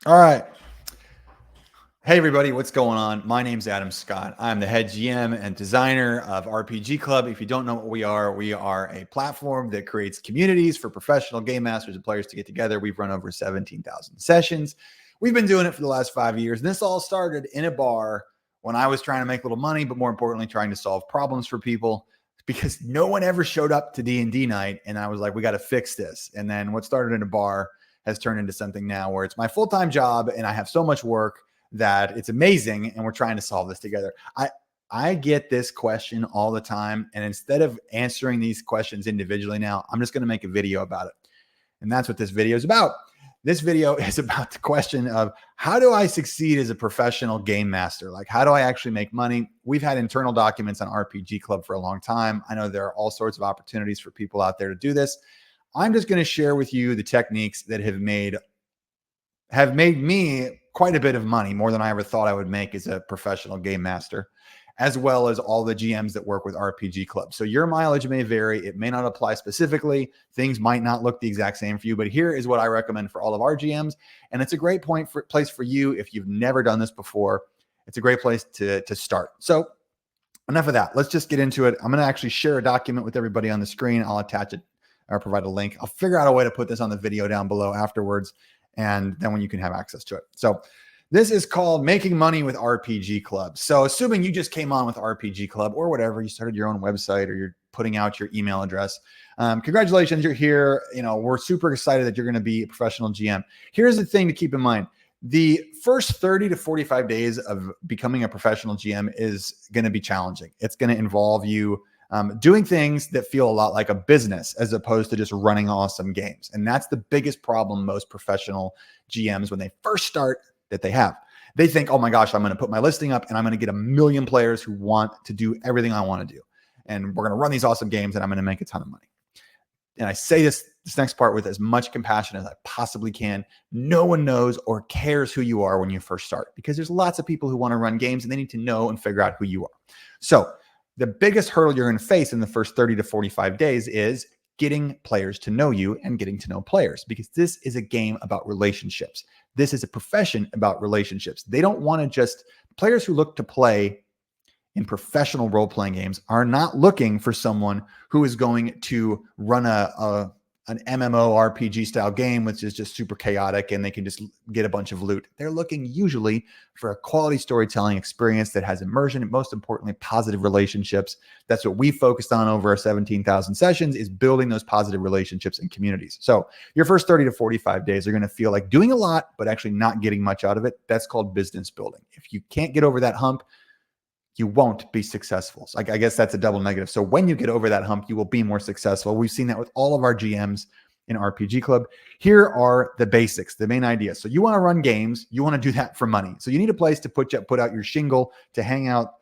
All right. Hey, everybody, what's going on? My name's Adam Scott. I'm the head GM and designer of RPG Club. If you don't know what we are a platform that creates communities for professional game masters and players to get together. We've run over 17,000 sessions. We've been doing it for the last 5 years. And this all started in a bar when I was trying to make a little money, but more importantly, trying to solve problems for people because no one ever showed up to D&D night. And I was like, we got to fix this. And then what started in a bar has turned into something now where it's my full-time job and I have so much work that it's amazing, and we're trying to solve this together. I get this question all the time, and instead of answering these questions individually now, I'm just going to make a video about it. And that's what this video is about. This video is about the question of how do I succeed as a professional game master? Like, how do I actually make money? We've had internal documents on RPG Club for a long time. I know there are all sorts of opportunities for people out there to do this. I'm just going to share with you the techniques that have made me quite a bit of money, more than I ever thought I would make as a professional game master, as well as all the GMs that work with RPG Club. So your mileage may vary. It may not apply specifically. Things might not look the exact same for you, but here is what I recommend for all of our GMs. And it's a great place for you if you've never done this before. It's a great place to start. So enough of that. Let's just get into it. I'm going to actually share a document with everybody on the screen. I'll attach it or provide a link. I'll figure out a way to put this on the video down below afterwards, and then when you can have access to it. So this is called Making Money with RPG Club. So assuming you just came on with RPG Club or whatever, you started your own website or you're putting out your email address. Congratulations, you're here. We're super excited that you're going to be a professional GM. Here's the thing to keep in mind. The first 30 to 45 days of becoming a professional GM is going to be challenging. It's going to involve you doing things that feel a lot like a business as opposed to just running awesome games. And that's the biggest problem most professional GMs, when they first start, that they have. They think, oh my gosh, I'm going to put my listing up and I'm going to get 1 million players who want to do everything I want to do. And we're going to run these awesome games and I'm going to make a ton of money. And I say this next part with as much compassion as I possibly can. No one knows or cares who you are when you first start, because there's lots of people who want to run games and they need to know and figure out who you are. So the biggest hurdle you're going to face in the first 30 to 45 days is getting players to know you and getting to know players, because this is a game about relationships. This is a profession about relationships. They don't want to just, players who look to play in professional role-playing games are not looking for someone who is going to run an MMORPG style game, which is just super chaotic and they can just get a bunch of loot. They're looking usually for a quality storytelling experience that has immersion and, most importantly, positive relationships. That's what we focused on over our 17,000 sessions, is building those positive relationships and communities. So your first 30 to 45 days are going to feel like doing a lot, but actually not getting much out of it. That's called business building. If you can't get over that hump, you won't be successful. So I guess that's a double negative. So when you get over that hump, you will be more successful. We've seen that with all of our GMs in RPG Club. Here are the basics, the main idea. So you want to run games, you want to do that for money. So you need a place to put out your shingle, to hang out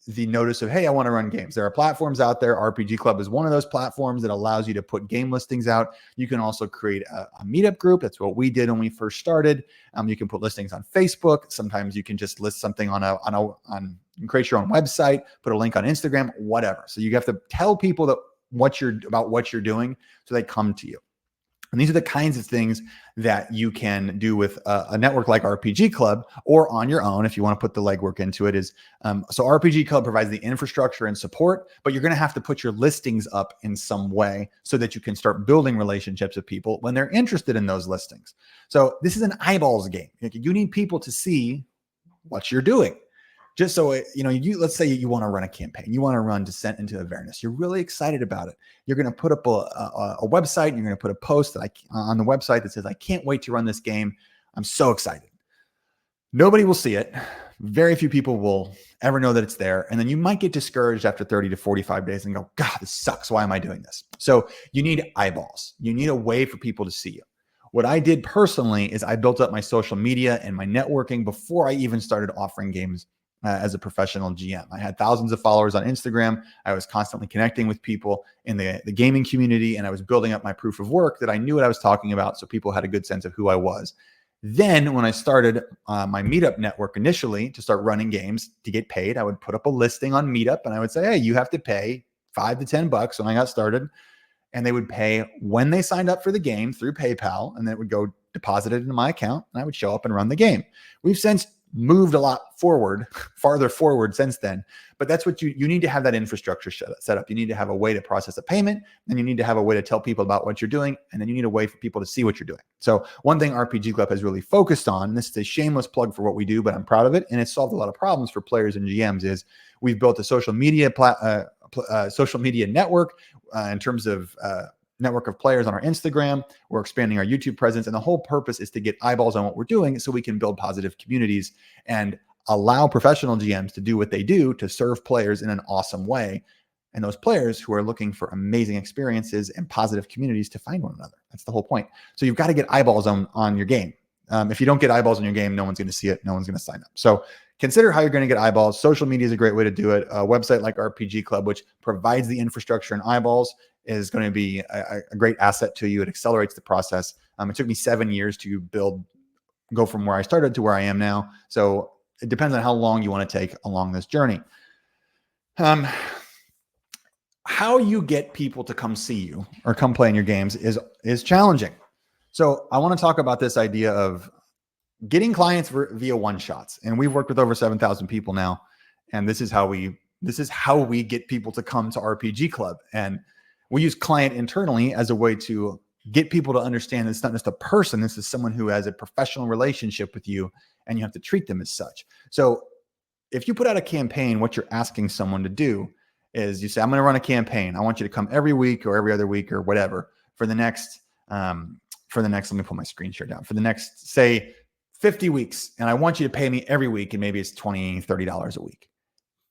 the notice of, hey, I want to run games. There are platforms out there. RPG Club is one of those platforms that allows you to put game listings out. You can also create a meetup group. That's what we did when we first started. You can put listings on Facebook. Sometimes you can just list something you can create your own website, put a link on Instagram, whatever. So you have to tell people that what you're doing so they come to you. And these are the kinds of things that you can do with a network like RPG Club, or on your own if you want to put the legwork into it. So RPG Club provides the infrastructure and support, but you're going to have to put your listings up in some way so that you can start building relationships with people when they're interested in those listings. So this is an eyeballs game. You need people to see what you're doing. Just so, let's say you want to run a campaign, you want to run Descent into Avernus. You're really excited about it. You're going to put up a website, and you're going to put a post on the website that says, I can't wait to run this game. I'm so excited. Nobody will see it. Very few people will ever know that it's there. And then you might get discouraged after 30 to 45 days and go, God, this sucks. Why am I doing this? So you need eyeballs. You need a way for people to see you. What I did personally is I built up my social media and my networking before I even started offering games as a professional GM. I had thousands of followers on Instagram. I was constantly connecting with people in the gaming community, and I was building up my proof of work that I knew what I was talking about, so people had a good sense of who I was. Then when I started my Meetup network initially to start running games to get paid, I would put up a listing on Meetup and I would say, hey, you have to pay $5 to $10 when I got started. and they would pay when they signed up for the game through PayPal, and then it would go deposited into my account, and I would show up and run the game. We've since moved a lot farther forward since then, but that's what you need to have that infrastructure set up. You need to have a way to process a payment, and you need to have a way to tell people about what you're doing, and then you need a way for people to see what you're doing. So one thing RPG Club has really focused on, and this is a shameless plug for what we do, but I'm proud of it, and it's solved a lot of problems for players and GMs, is we've built a social media network in terms of network of players on our Instagram. We're expanding our YouTube presence, and the whole purpose is to get eyeballs on what we're doing so we can build positive communities and allow professional GMs to do what they do to serve players in an awesome way, and those players who are looking for amazing experiences and positive communities to find one another. That's the whole point. So you've got to get eyeballs on your game. If you don't get eyeballs on your game, no one's going to see it. No one's going to sign up. So consider how you're going to get eyeballs. Social media is a great way to do it. A website like RPG Club, which provides the infrastructure and eyeballs, is going to be a great asset to you. It accelerates the process. It took me 7 years to go from where I started to where I am now. So it depends on how long you want to take along this journey. How you get people to come see you or come play in your games is challenging. So I want to talk about this idea of getting clients via one-shots. And we've worked with over 7,000 people now. And this is how we get people to come to RPG Club. And we use client internally as a way to get people to understand it's not just a person. This is someone who has a professional relationship with you, and you have to treat them as such. So if you put out a campaign, what you're asking someone to do is you say, I'm going to run a campaign. I want you to come every week or every other week or whatever for the next, let me put my screen share down, for the next, say, 50 weeks. And I want you to pay me every week. And maybe it's $20, $30 a week.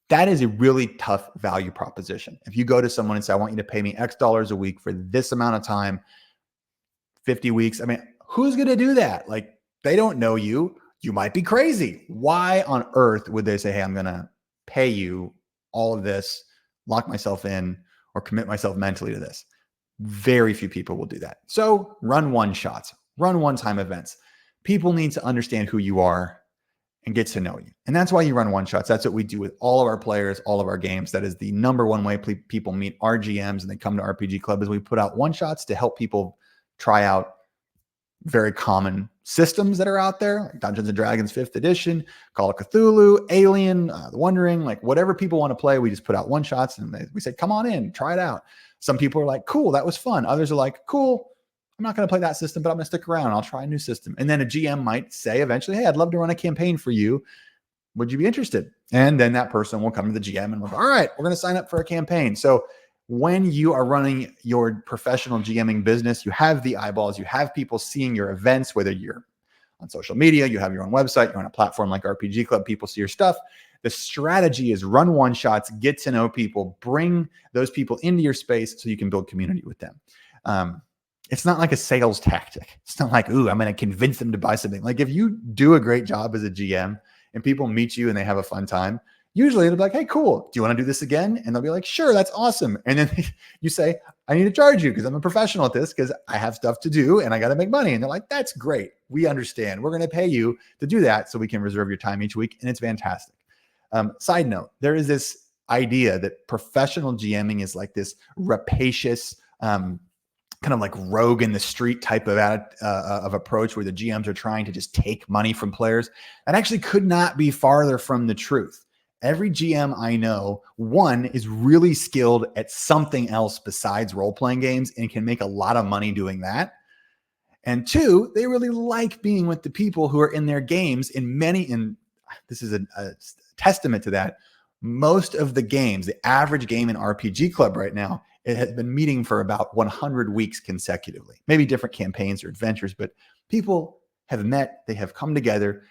That is a really tough value proposition. If you go to someone and say, I want you to pay me X dollars a week for this amount of time, 50 weeks. I mean, who's going to do that? Like, they don't know you. You might be crazy. Why on earth would they say, hey, I'm going to pay you all of this, lock myself in, or commit myself mentally to this? Very few people will do that. So run one-shots, run one-time events. People need to understand who you are and get to know you. And that's why you run one-shots. That's what we do with all of our players, all of our games. That is the number one way people meet our GMs and they come to RPG Club, is we put out one-shots to help people try out very common systems that are out there, like Dungeons & Dragons 5th edition, Call of Cthulhu, Alien, The Wondering, like whatever people want to play, we just put out one-shots and we say, come on in, try it out. Some people are like, cool, that was fun. Others are like, cool, I'm not going to play that system, but I'm going to stick around. I'll try a new system. And then a GM might say eventually, hey, I'd love to run a campaign for you. Would you be interested? And then that person will come to the GM and we'll go, all right, we're going to sign up for a campaign. So when you are running your professional GMing business, you have the eyeballs, you have people seeing your events, whether you're on social media, you have your own website, you're on a platform like RPG Club, people see your stuff. The strategy is run one-shots, get to know people, bring those people into your space so you can build community with them. It's not like a sales tactic. It's not like, ooh, I'm going to convince them to buy something. Like if you do a great job as a GM and people meet you and they have a fun time, usually they'll be like, hey, cool. Do you want to do this again? And they'll be like, sure, that's awesome. And then you say, I need to charge you because I'm a professional at this because I have stuff to do and I got to make money. And they're like, that's great. We understand. We're going to pay you to do that so we can reserve your time each week. And it's fantastic. Side note, there is this idea that professional GMing is like this rapacious, kind of like rogue in the street type of approach where the GMs are trying to just take money from players. That actually could not be farther from the truth. Every GM I know, one, is really skilled at something else besides role-playing games and can make a lot of money doing that. And two, they really like being with the people who are in their games. And this is a testament to that. Most of the games, the average game in RPG Club right now, it has been meeting for about 100 weeks consecutively. Maybe different campaigns or adventures, but people have met, they have come together,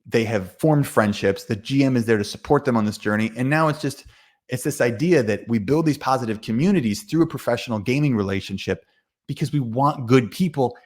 they have formed friendships. The GM is there to support them on this journey. And now it's this idea that we build these positive communities through a professional gaming relationship because we want good people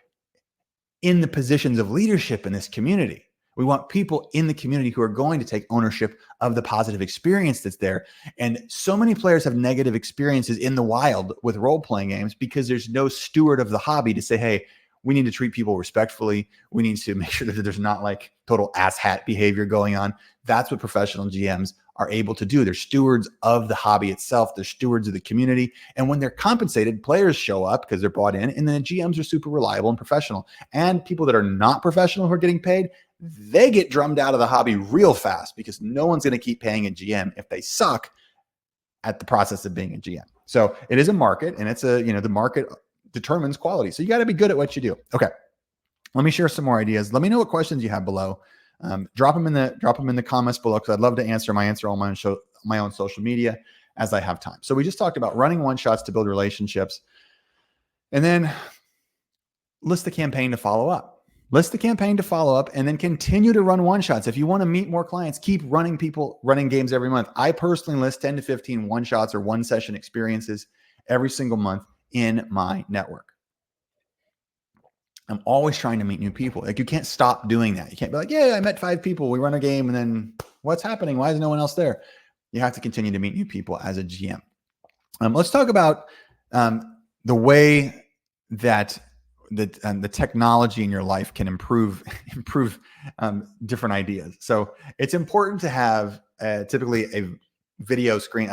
in the positions of leadership in this community. We want people in the community who are going to take ownership of the positive experience that's there. And so many players have negative experiences in the wild with role-playing games because there's no steward of the hobby to say, hey, We need to treat people respectfully. We need to make sure that there's not like total asshat behavior going on. That's what professional GMs are able to do. They're stewards of the hobby itself. They're stewards of the community. And when they're compensated, players show up because they're bought in, and then the GMs are super reliable and professional. And people that are not professional who are getting paid, they get drummed out of the hobby real fast because no one's going to keep paying a GM if they suck at the process of being a GM. So it is a market, and it's the market determines quality. So you got to be good at what you do. Okay. Let me share some more ideas. Let me know what questions you have below. Drop them in the comments below, because I'd love to answer all my own social media as I have time. So we just talked about running one shots to build relationships, and then list the campaign to follow up. And then continue to run one shots. If you want to meet more clients, keep running games every month. I personally list 10 to 15 one shots or one session experiences every single month in my network. I'm always trying to meet new people. Like, you can't stop doing that. You can't be like, yeah, I met 5 people. We run a game, and then what's happening? Why is no one else there? You have to continue to meet new people as a GM. Let's talk about the way that the technology in your life can improve different ideas. So it's important to have typically a video screen.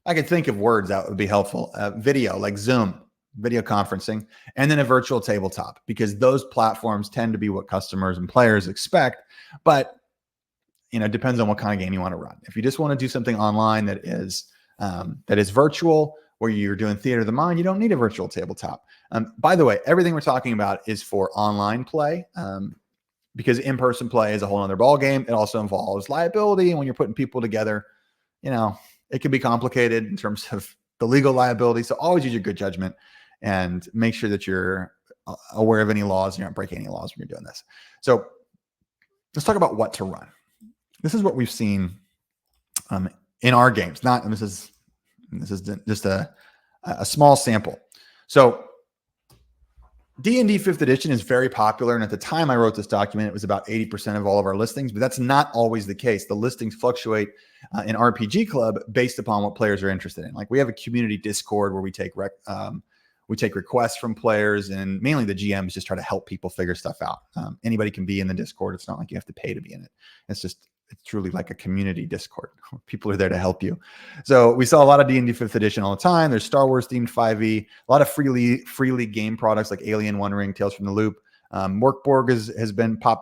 I could think of words that would be helpful. Video, like Zoom, video conferencing, and then a virtual tabletop, because those platforms tend to be what customers and players expect. But it depends on what kind of game you want to run. If you just want to do something online that is virtual, where you're doing theater of the mind, you don't need a virtual tabletop. By the way, everything we're talking about is for online play, because in-person play is a whole other ball game. It also involves liability, and when you're putting people together, it can be complicated in terms of the legal liability. So always use your good judgment and make sure that you're aware of any laws. You're not breaking any laws when you're doing this. So let's talk about what to run. This is what we've seen in our games. This is just a small sample. So D&D 5th edition is very popular. And at the time I wrote this document, it was about 80% of all of our listings, but that's not always the case. The listings fluctuate in RPG Club based upon what players are interested in. Like, we have a community Discord where we take requests from players, and mainly the GMs just try to help people figure stuff out. Anybody can be in the Discord. It's not like you have to pay to be in it. It's truly like a community Discord. People are there to help you. So we saw a lot of D&D 5th edition all the time. There's Star Wars themed 5e, a lot of freely game products like Alien, One Ring, Tales from the Loop. Morkborg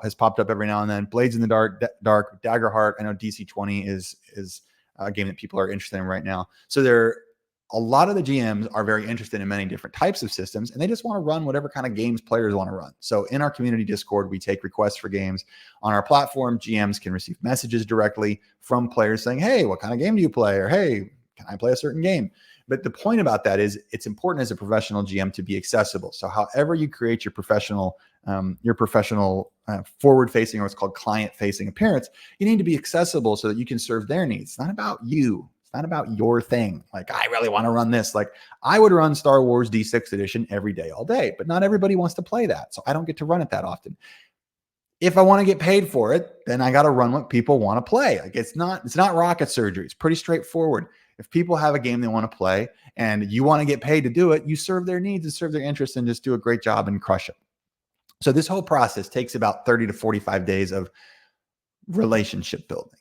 has popped up every now and then. Blades in the Dark, Daggerheart. I know DC-20 is a game that people are interested in right now. So a lot of the GMs are very interested in many different types of systems, and they just want to run whatever kind of games players want to run. So in our community Discord, we take requests for games. On our platform, GMs can receive messages directly from players saying, hey, what kind of game do you play? Or, hey, can I play a certain game? But the point about that is it's important as a professional GM to be accessible. So however you create your professional forward-facing, or what's called client-facing appearance, you need to be accessible so that you can serve their needs. It's not about you. It's not about your thing. Like, I really want to run this. Like, I would run Star Wars D6 edition every day, all day, but not everybody wants to play that. So I don't get to run it that often. If I want to get paid for it, then I got to run what people want to play. Like, it's not rocket surgery. It's pretty straightforward. If people have a game they want to play and you want to get paid to do it, you serve their needs and serve their interests and just do a great job and crush it. So this whole process takes about 30 to 45 days of relationship building,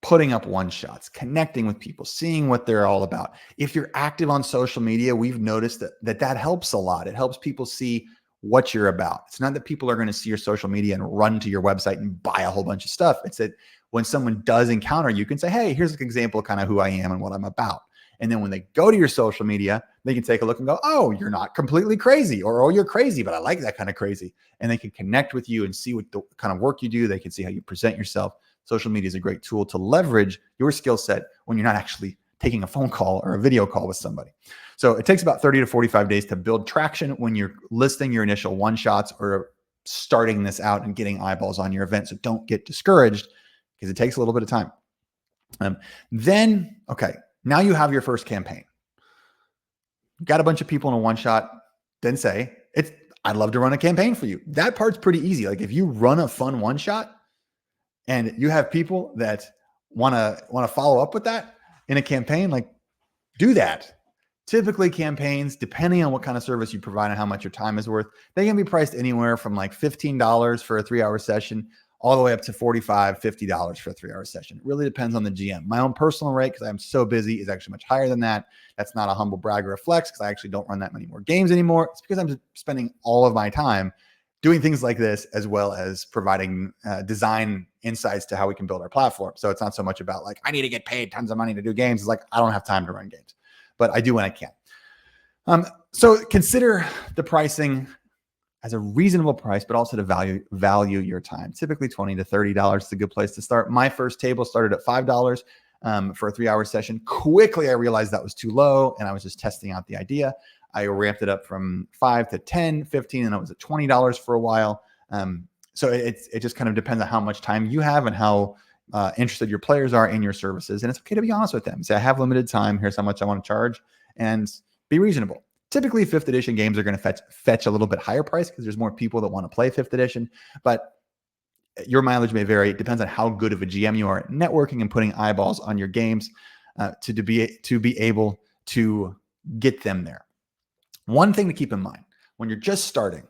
putting up one shots, connecting with people, seeing what they're all about. If you're active on social media, we've noticed that helps a lot. It helps people see what you're about. It's not that people are going to see your social media and run to your website and buy a whole bunch of stuff. It's that when someone does encounter you, can say, hey, here's an example of kind of who I am and what I'm about. And then when they go to your social media, they can take a look and go, oh, you're not completely crazy, or, oh, you're crazy, but I like that kind of crazy. And they can connect with you and see what the kind of work you do. They can see how you present yourself. Social media is a great tool to leverage your skill set when you're not actually taking a phone call or a video call with somebody. So it takes about 30 to 45 days to build traction when you're listing your initial one shots or starting this out and getting eyeballs on your event. So don't get discouraged, because it takes a little bit of time. Okay, now you have your first campaign. You got a bunch of people in a one shot, then say, I'd love to run a campaign for you. That part's pretty easy. Like, if you run a fun one shot and you have people that want to follow up with that in a campaign, like, do that. Typically campaigns, depending on what kind of service you provide and how much your time is worth, they can be priced anywhere from like $15 for a 3-hour session all the way up to $45, $50 for a 3-hour session. It really depends on the GM. My own personal rate, because I'm so busy, is actually much higher than that. That's not a humble brag or a flex, because I actually don't run that many more games anymore. It's because I'm spending all of my time doing things like this, as well as providing design insights to how we can build our platform. So it's not so much about like, I need to get paid tons of money to do games. It's like, I don't have time to run games, but I do when I can. So consider the pricing as a reasonable price, but also to value your time. Typically $20 to $30 is a good place to start. My first table started at $5 for a 3-hour session. Quickly, I realized that was too low, and I was just testing out the idea. I ramped it up from 5 to 10, 15, and it was at $20 for a while. So it just kind of depends on how much time you have and how interested your players are in your services. And it's okay to be honest with them. Say, I have limited time. Here's how much I want to charge, and be reasonable. Typically, 5th edition games are going to fetch a little bit higher price because there's more people that want to play 5th edition, but your mileage may vary. It depends on how good of a GM you are at networking and putting eyeballs on your games to be able to get them there. One thing to keep in mind when you're just starting,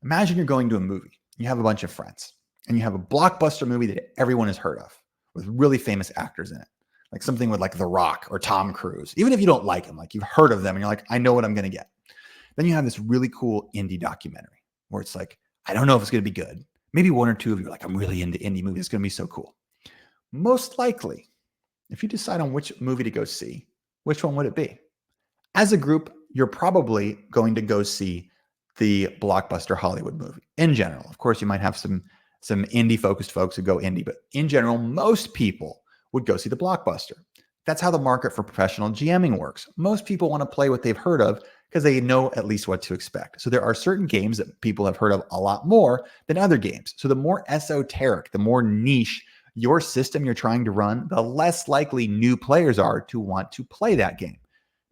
imagine you're going to a movie. You have a bunch of friends, and you have a blockbuster movie that everyone has heard of with really famous actors in it. Like something with like The Rock or Tom Cruise. Even if you don't like them, like you've heard of them and you're like, I know what I'm going to get. Then you have this really cool indie documentary where it's like, I don't know if it's going to be good. Maybe one or two of you are like, I'm really into indie movies. It's going to be so cool. Most likely, if you decide on which movie to go see, which one would it be? As a group, you're probably going to go see the blockbuster Hollywood movie in general. Of course, you might have some indie focused folks who go indie, but in general, most people would go see the blockbuster. That's how the market for professional GMing works. Most people want to play what they've heard of because they know at least what to expect. So there are certain games that people have heard of a lot more than other games. So the more esoteric, the more niche your system you're trying to run, the less likely new players are to want to play that game.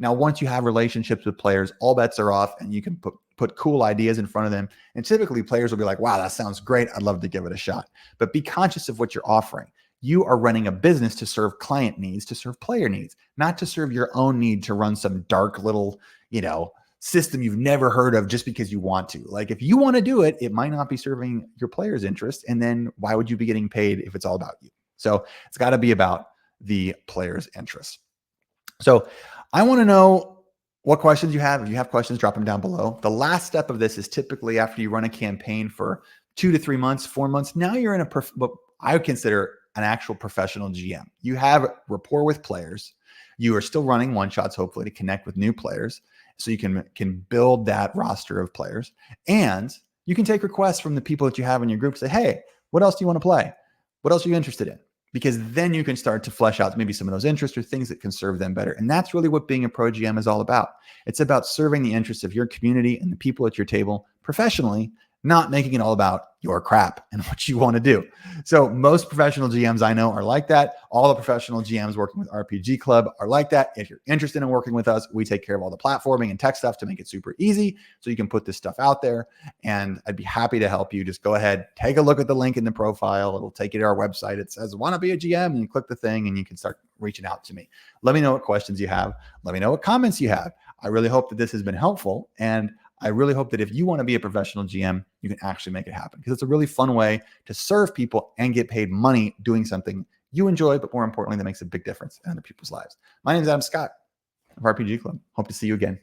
Now, once you have relationships with players, all bets are off, and you can put cool ideas in front of them. And typically players will be like, wow, that sounds great. I'd love to give it a shot. But be conscious of what you're offering. You are running a business to serve client needs, to serve player needs, not to serve your own need to run some dark little, system you've never heard of just because you want to. Like if you want to do it, it might not be serving your players' interest. And then why would you be getting paid if it's all about you? So it's got to be about the player's interests. So I want to know what questions you have. If you have questions, drop them down below. The last step of this is typically after you run a campaign for 2 to 3 months, 4 months. Now you're in what I would consider an actual professional GM. You have rapport with players. You are still running one-shots, hopefully, to connect with new players so you can build that roster of players. And you can take requests from the people that you have in your group. Say, hey, what else do you want to play? What else are you interested in? Because then you can start to flesh out maybe some of those interests or things that can serve them better. And that's really what being a pro GM is all about. It's about serving the interests of your community and the people at your table professionally, not making it all about your crap and what you want to do. So most professional GMs I know are like that. All the professional GMs working with RPG Club are like that. If you're interested in working with us, we take care of all the platforming and tech stuff to make it super easy so you can put this stuff out there. And I'd be happy to help you. Just go ahead, take a look at the link in the profile. It'll take you to our website. It says, want to be a GM? And you click the thing and you can start reaching out to me. Let me know what questions you have. Let me know what comments you have. I really hope that this has been helpful. And I really hope that if you want to be a professional GM, you can actually make it happen because it's a really fun way to serve people and get paid money doing something you enjoy, but more importantly, that makes a big difference in other people's lives. My name is Adam Scott of RPG Club. Hope to see you again.